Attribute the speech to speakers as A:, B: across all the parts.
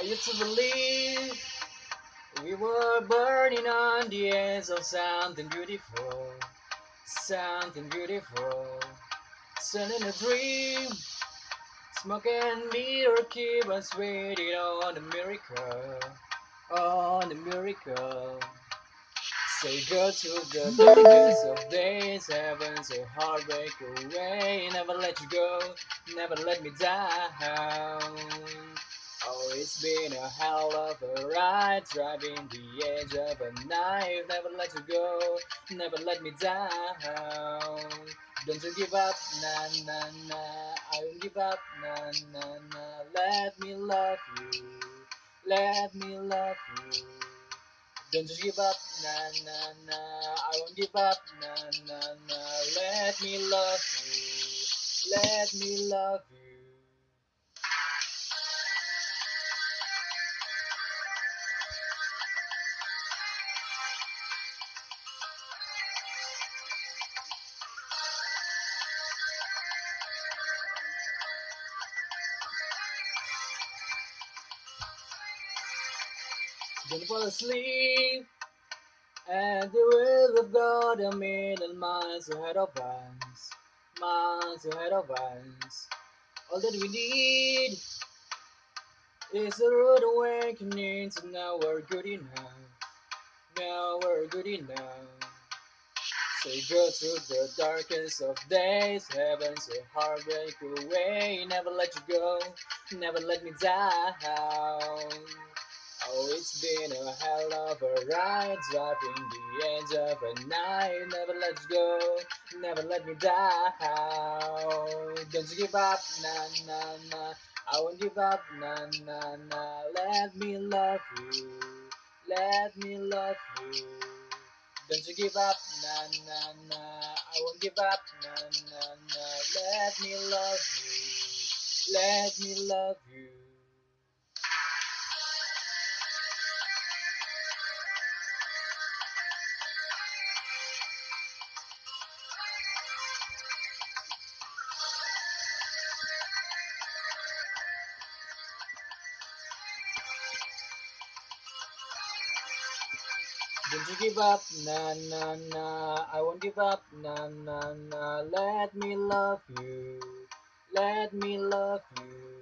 A: used to believe we were burning on the edge of something beautiful, something beautiful. Sending a dream, smoke and mirror keep us waiting on a miracle, on a miracle. Say go to the darkest of days, heaven's a heartbreak away. Never let you go, never let me down. Oh, it's been a hell of a ride, driving the edge of a knife. Never let you go, never let me down. Don't you give up, na na na. I won't give up, na na na. Let me love you, let me love you. Don't you give up, na na na. I won't give up, na na na. Let me love you, let me love you. Don't fall asleep at the will of God a million miles ahead of us, miles ahead of us. All that we need is a rude awakening to know we're good enough, now we're good enough. Say go through the darkest of days, heaven's a heartbreak away. Never let you go, never let me down. Oh, it's been a hell of a ride, driving the edge of a night. Never let you go, never let me down. Don't you give up, na na na. I won't give up, na na na. Let me love you, let me love you. Don't you give up, na na na. I won't give up, na na na. Let me love you, let me love you. Don't you give up, na na na. I won't give up, na na na. Let me love you, let me love you.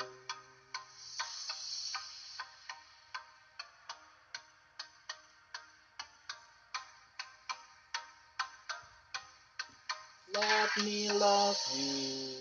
A: Let me love you.